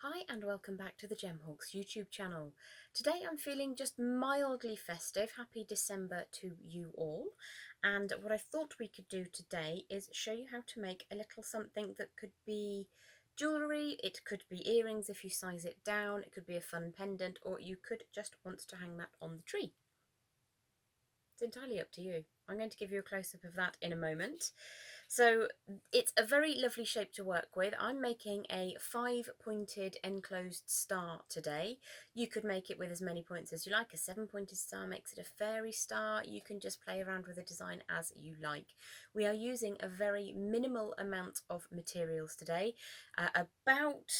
Hi and welcome back to the Gemhawks YouTube channel. Today I'm feeling just mildly festive. Happy December to you all. And what I thought we could do today is show you how to make a little something that could be jewellery, it could be earrings if you size it down, it could be a fun pendant, or you could just want to hang that on the tree. It's entirely up to you. I'm going to give you a close-up of that in a moment. So it's a very lovely shape to work with. I'm making a 5-pointed enclosed star today. You could make it with as many points as you like. A 7-pointed star makes it a fairy star. You can just play around with the design as you like. We are using a very minimal amount of materials today, about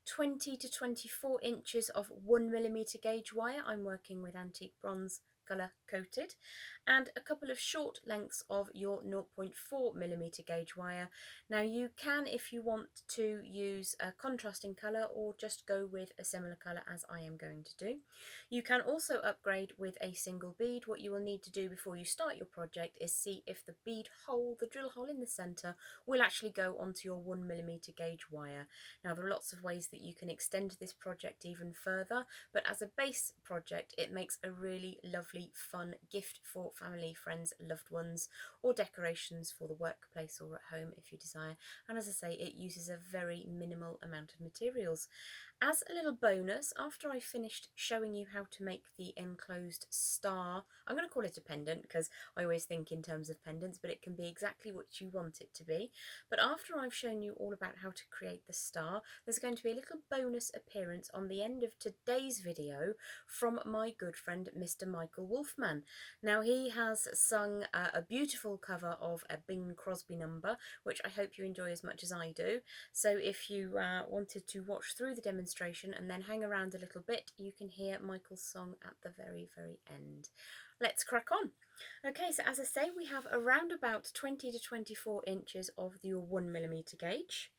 20 to 24 inches of 1mm gauge wire. I'm working with antique bronze colour coated, and a couple of short lengths of your 0.4mm gauge wire. Now you can, if you want to, use a contrasting colour or just go with a similar colour as I am going to do. You can also upgrade with a single bead. What you will need to do before you start your project is see if the bead hole, the drill hole in the centre, will actually go onto your 1mm gauge wire. Now there are lots of ways that you can extend this project even further, but as a base project it makes a really lovely fun gift for family, friends, loved ones, or decorations for the workplace or at home if you desire. And as I say, it uses a very minimal amount of materials. As a little bonus, after I finished showing you how to make the enclosed star, I'm going to call it a pendant because I always think in terms of pendants, but it can be exactly what you want it to be. But after I've shown you all about how to create the star, there's going to be a little bonus appearance on the end of today's video from my good friend Mr. Michael Wolfman. Now he has sung a beautiful cover of a Bing Crosby number, which I hope you enjoy as much as I do. So if you wanted to watch through the demonstration and then hang around a little bit, you can hear Michael's song at the very end. Let's crack on. Okay, so as I say, we have around about 20 to 24 inches of your 1mm gauge,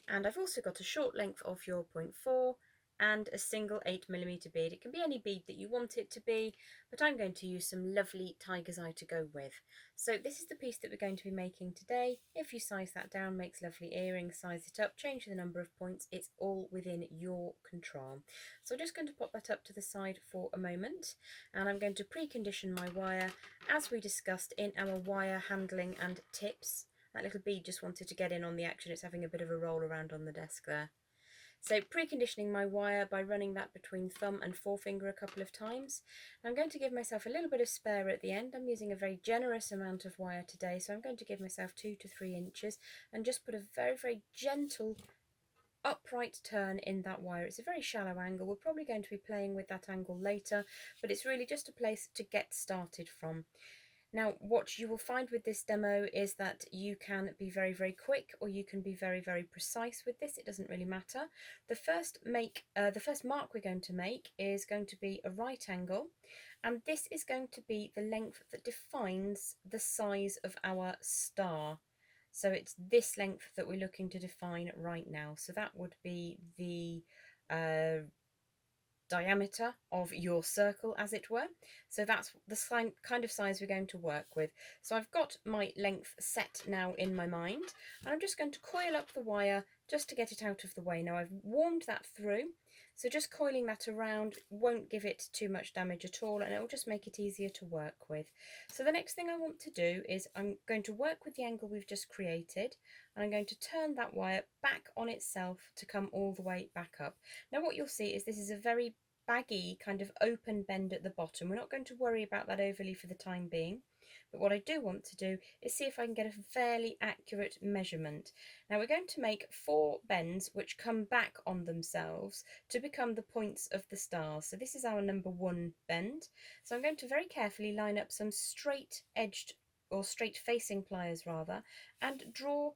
and I've also got a short length of your 0.4 and a single 8mm bead. It can be any bead that you want it to be, but I'm going to use some lovely tiger's eye to go with. So this is the piece that we're going to be making today. If you size that down, makes lovely earrings, size it up, change the number of points, it's all within your control. So I'm just going to pop that up to the side for a moment, and I'm going to precondition my wire as we discussed in our wire handling and tips. That little bead just wanted to get in on the action. It's having a bit of a roll around on the desk there. So preconditioning my wire by running that between thumb and forefinger a couple of times. I'm going to give myself a little bit of spare at the end. I'm using a very generous amount of wire today, so I'm going to give myself 2 to 3 inches and just put a very gentle upright turn in that wire. It's a very shallow angle. We're probably going to be playing with that angle later, but it's really just a place to get started from. Now, what you will find with this demo is that you can be very quick, or you can be very precise with this. It doesn't really matter. The first mark we're going to make is going to be a right angle, and this is going to be the length that defines the size of our star. So it's this length that we're looking to define right now. So that would be the diameter of your circle, as it were. So that's the kind of size we're going to work with. So I've got my length set now in my mind, and I'm just going to coil up the wire just to get it out of the way. Now I've warmed that through, so just coiling that around won't give it too much damage at all, and it will just make it easier to work with. So the next thing I want to do is I'm going to work with the angle we've just created, and I'm going to turn that wire back on itself to come all the way back up. Now what you'll see is this is a very baggy kind of open bend at the bottom. We're not going to worry about that overly for the time being, but what I do want to do is see if I can get a fairly accurate measurement. Now we're going to make 4 bends which come back on themselves to become the points of the stars. So this is our number 1 bend. So I'm going to very carefully line up some straight edged, or straight facing pliers rather, and draw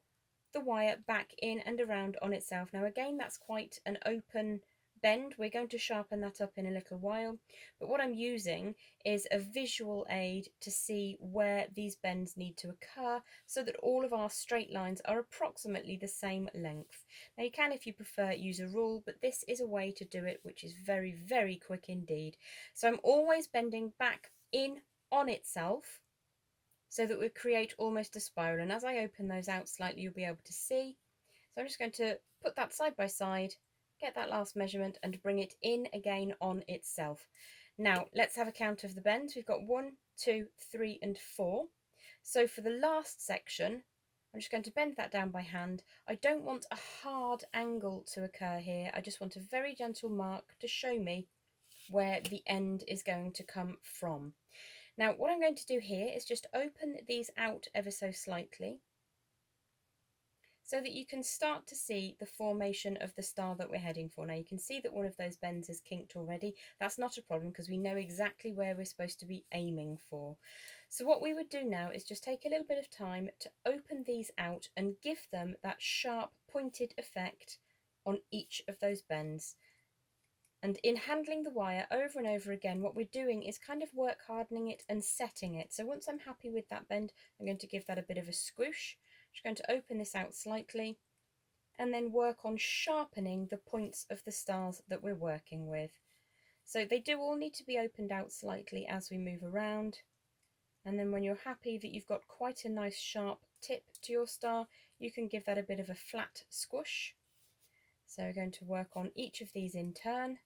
the wire back in and around on itself. Now again, that's quite an open bend. We're going to sharpen that up in a little while, but what I'm using is a visual aid to see where these bends need to occur so that all of our straight lines are approximately the same length. Now you can, if you prefer, use a rule, but this is a way to do it which is very quick indeed. So I'm always bending back in on itself so that we create almost a spiral, and as I open those out slightly you'll be able to see. So I'm just going to put that side by side get that last measurement and bring it in again on itself. Now let's have a count of the bends. We've got 1, 2, 3 and 4. So for the last section, I'm just going to bend that down by hand. I don't want a hard angle to occur here. I just want a very gentle mark to show me where the end is going to come from. Now what I'm going to do here is just open these out ever so slightly, so that you can start to see the formation of the star that we're heading for. Now you can see that one of those bends is kinked already. That's not a problem because we know exactly where we're supposed to be aiming for. So what we would do now is just take a little bit of time to open these out and give them that sharp pointed effect on each of those bends. And in handling the wire over and over again, what we're doing is kind of work hardening it and setting it. So once I'm happy with that bend, I'm going to give that a bit of a squish. Just going to open this out slightly and then work on sharpening the points of the stars that we're working with. So they do all need to be opened out slightly as we move around. And then when you're happy that you've got quite a nice sharp tip to your star, you can give that a bit of a flat squish. So we're going to work on each of these in turn,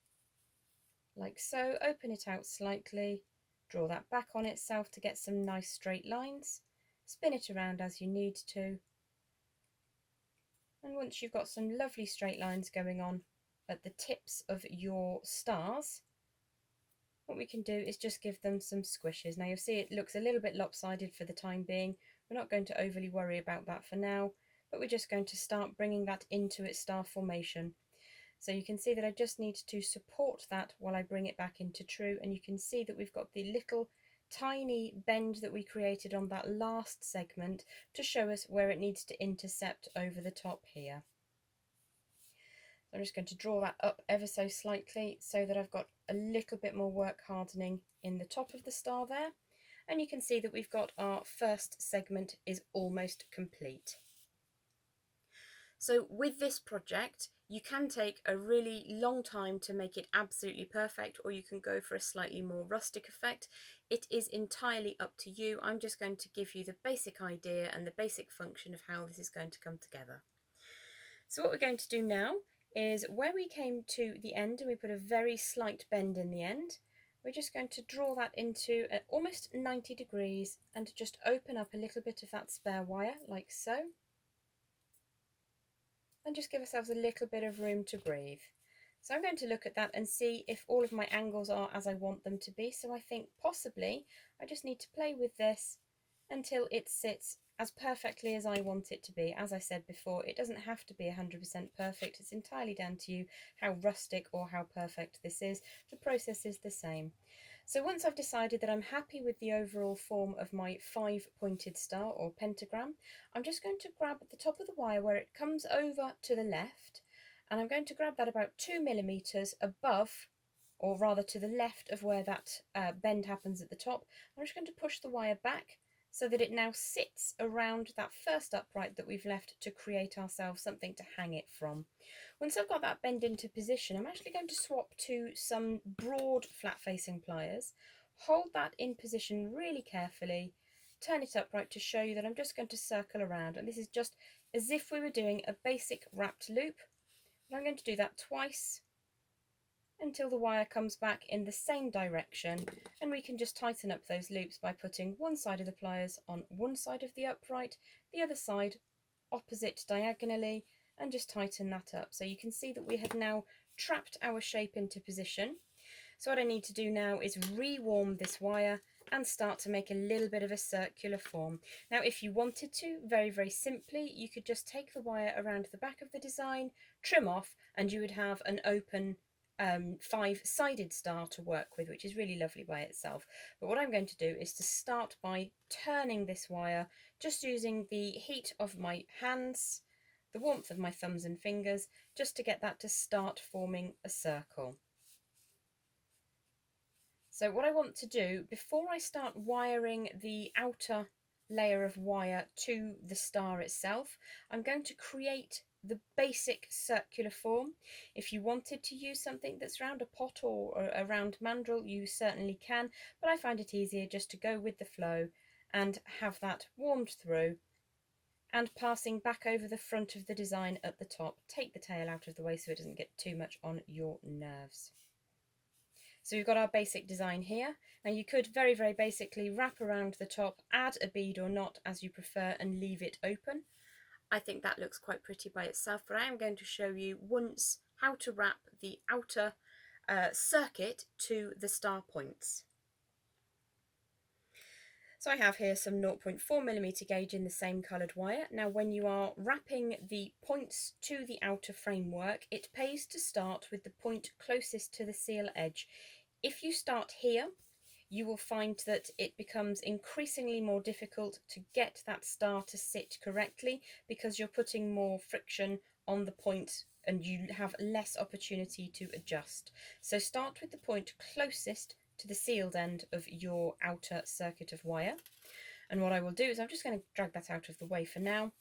like so. Open it out slightly, draw that back on itself to get some nice straight lines, spin it around as you need to, and once you've got some lovely straight lines going on at the tips of your stars, what we can do is just give them some squishes. Now you'll see it looks a little bit lopsided for the time being. We're not going to overly worry about that for now, but we're just going to start bringing that into its star formation. So you can see that I just need to support that while I bring it back into true, and you can see that we've got the little tiny bend that we created on that last segment to show us where it needs to intercept over the top here. So I'm just going to draw that up ever so slightly so that I've got a little bit more work hardening in the top of the star there, and you can see that we've got our first segment is almost complete. So with this project, you can take a really long time to make it absolutely perfect, or you can go for a slightly more rustic effect. It is entirely up to you. I'm just going to give you the basic idea and the basic function of how this is going to come together. So what we're going to do now is, where we came to the end and we put a very slight bend in the end, we're just going to draw that into almost 90 degrees and just open up a little bit of that spare wire like so, and just give ourselves a little bit of room to breathe. So I'm going to look at that and see if all of my angles are as I want them to be. So I think possibly I just need to play with this until it sits as perfectly as I want it to be. As I said before, it doesn't have to be 100% perfect. It's entirely down to you how rustic or how perfect this is. The process is the same. So once I've decided that I'm happy with the overall form of my 5-pointed star or pentagram, I'm just going to grab at the top of the wire where it comes over to the left, and I'm going to grab that about 2mm above, or rather to the left of where that bend happens at the top. I'm just going to push the wire back so that it now sits around that first upright that we've left to create ourselves something to hang it from. Once I've got that bend into position, I'm actually going to swap to some broad flat facing pliers, hold that in position really carefully, turn it upright to show you that I'm just going to circle around, and this is just as if we were doing a basic wrapped loop. And I'm going to do that twice until the wire comes back in the same direction, and we can just tighten up those loops by putting one side of the pliers on one side of the upright, the other side opposite diagonally, and just tighten that up. So you can see that we have now trapped our shape into position. So what I need to do now is rewarm this wire and start to make a little bit of a circular form. Now if you wanted to, very simply, you could just take the wire around the back of the design, trim off, and you would have an open 5-sided star to work with, which is really lovely by itself. But what I'm going to do is to start by turning this wire, just using the heat of my hands, the warmth of my thumbs and fingers, just to get that to start forming a circle. So what I want to do before I start wiring the outer layer of wire to the star itself, I'm going to create the basic circular form. If you wanted to use something that's round a pot or a round mandrel, you certainly can, but I find it easier just to go with the flow and have that warmed through and passing back over the front of the design at the top. Take the tail out of the way so it doesn't get too much on your nerves. So we've got our basic design here. Now you could very, very basically wrap around the top, add a bead or not as you prefer, and leave it open. I think that looks quite pretty by itself, but I am going to show you once how to wrap the outer circuit to the star points. So I have here some 0.4mm gauge in the same coloured wire. Now when you are wrapping the points to the outer framework, it pays to start with the point closest to the seal edge. If you start here, you will find that it becomes increasingly more difficult to get that star to sit correctly because you're putting more friction on the point and you have less opportunity to adjust. So start with the point closest to the sealed end of your outer circuit of wire. And what I will do is I'm just going to drag that out of the way for now.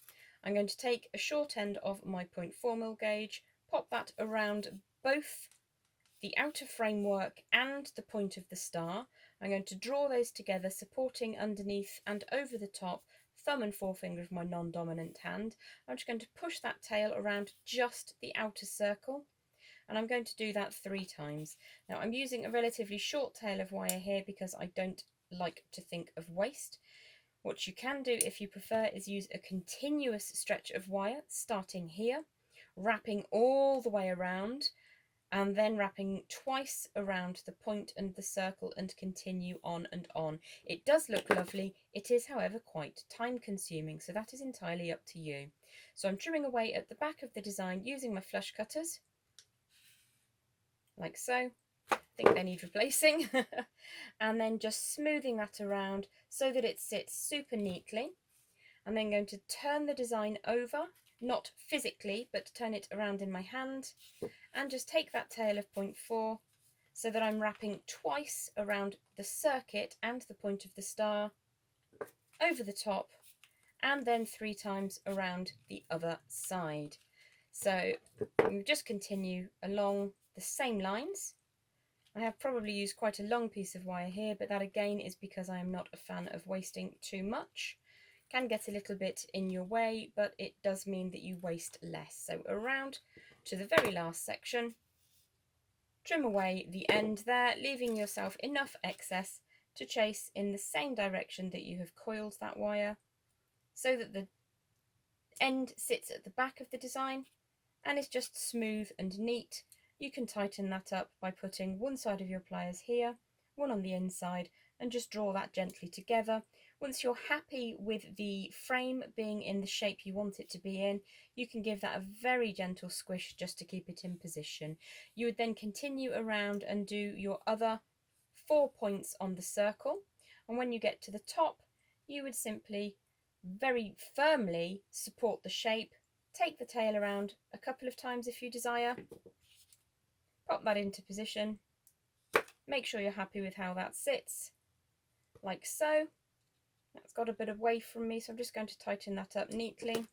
I'm going to take a short end of my 0.4mm gauge, pop that around both the outer framework and the point of the star. I'm going to draw those together, supporting underneath and over the top, thumb and forefinger of my non-dominant hand. I'm just going to push that tail around just the outer circle, and I'm going to do that 3 times. Now I'm using a relatively short tail of wire here because I don't like to think of waste. What you can do if you prefer is use a continuous stretch of wire starting here, wrapping all the way around, and then wrapping twice around the point and the circle and continue on and on. It does look lovely. It is, however, quite time consuming, so that is entirely up to you. So I'm trimming away at the back of the design using my flush cutters, like so. I think they need replacing. And then just smoothing that around so that it sits super neatly. I'm then going to turn the design over, not physically, but turn it around in my hand, and just take that tail of 0.4 so that I'm wrapping twice around the circuit and the point of the star, over the top, and then 3 times around the other side. So we just continue along the same lines. I have probably used quite a long piece of wire here, but that again is because I am not a fan of wasting too much. Can get a little bit in your way, but it does mean that you waste less. So around to the very last section, trim away the end there, leaving yourself enough excess to chase in the same direction that you have coiled that wire, so that the end sits at the back of the design and is just smooth and neat. You can tighten that up by putting one side of your pliers here, one on the inside, and just draw that gently together. Once you're happy with the frame being in the shape you want it to be in, you can give that a very gentle squish just to keep it in position. You would then continue around and do your other 4 points on the circle, and when you get to the top, you would simply very firmly support the shape, take the tail around a couple of times if you desire, pop that into position, make sure you're happy with how that sits, like so. That's got a bit away from me, so I'm just going to tighten that up neatly.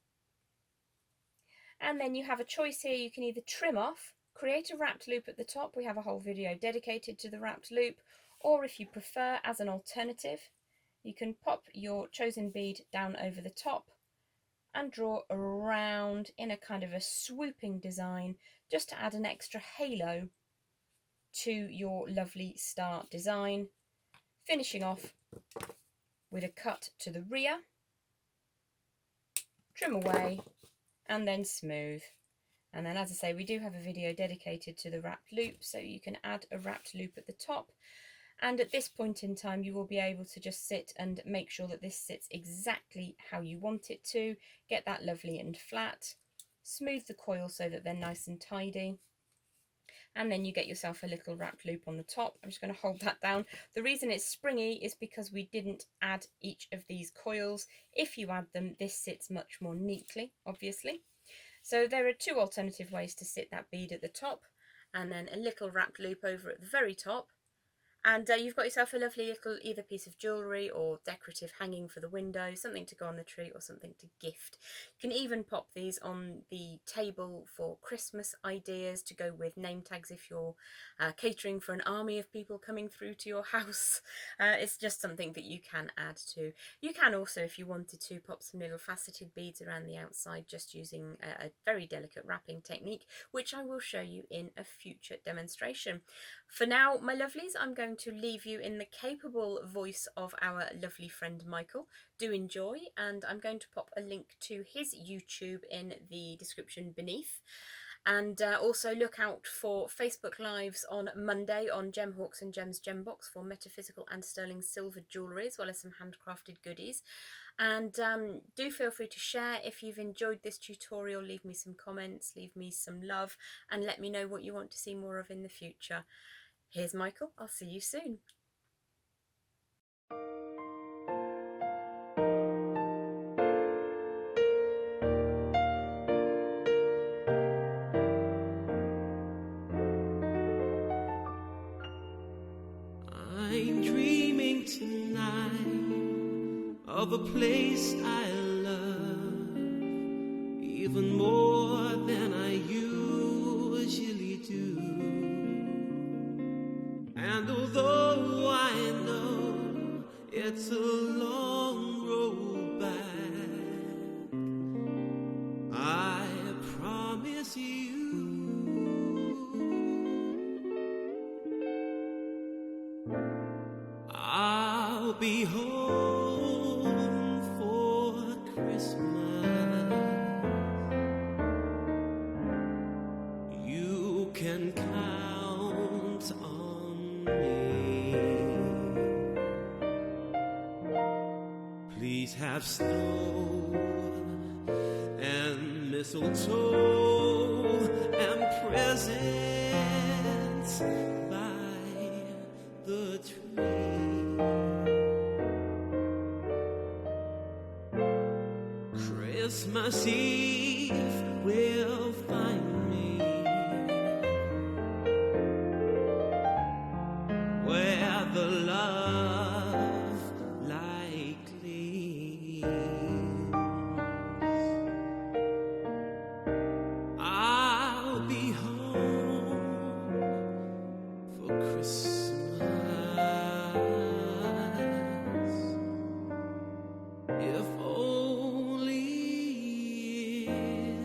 And then you have a choice here. You can either trim off, create a wrapped loop at the top. We have a whole video dedicated to the wrapped loop. Or if you prefer, as an alternative, you can pop your chosen bead down over the top and draw around in a kind of a swooping design, just to add an extra halo to your lovely star design, finishing off with a cut to the rear, trim away, and then smooth. And then, as I say, we do have a video dedicated to the wrapped loop, so you can add a wrapped loop at the top. And at this point in time, you will be able to just sit and make sure that this sits exactly how you want it to. Get that lovely and flat. Smooth the coil so that they're nice and tidy. And then you get yourself a little wrapped loop on the top. I'm just going to hold that down. The reason it's springy is because we didn't add each of these coils. If you add them, this sits much more neatly, obviously. So there are 2 alternative ways to sit that bead at the top, and then a little wrapped loop over at the very top, And you've got yourself a lovely little either piece of jewellery or decorative hanging for the window, something to go on the tree or something to gift. You can even pop these on the table for Christmas ideas to go with name tags if you're catering for an army of people coming through to your house. It's just something that you can add to. You can also, if you wanted to, pop some little faceted beads around the outside just using a very delicate wrapping technique, which I will show you in a future demonstration. For now, my lovelies, I'm going to leave you in the capable voice of our lovely friend Michael. Do enjoy, and I'm going to pop a link to his YouTube in the description beneath. And also look out for Facebook Lives on Monday on Gemhawks and Gems Gembox for metaphysical and sterling silver jewellery, as well as some handcrafted goodies. And do feel free to share if you've enjoyed this tutorial. Leave me some comments, leave me some love, and let me know what you want to see more of in the future. Here's Michael. I'll see you soon. I'm dreaming tonight of a place I love, even more than I usually do. And although I know it's a long road back, I promise you I'll be home for Christmas. You can count on me. Please have snow and mistletoe and presents by the tree. Christmas Eve will find me where the love likely is. I'll be home for Christmas. If only in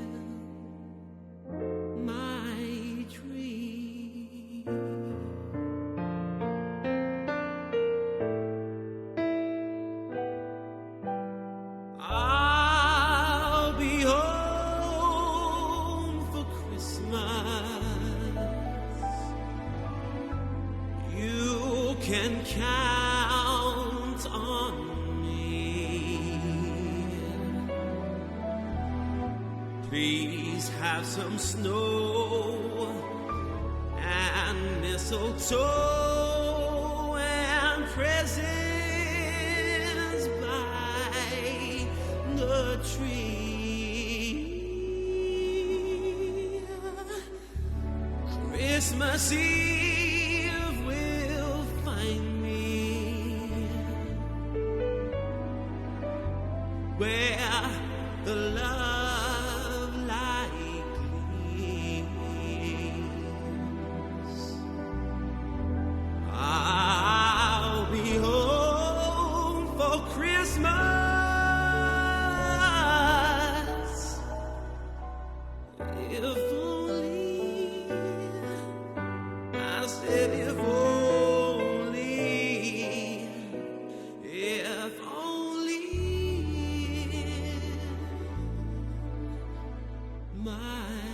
my dream. I'll be home for Christmas. You can count on me. Please have some snow and mistletoe and presents by the tree. Christmas Eve will find me where the love likely is. I'll be home for Christmas. If only, I said if only, if only my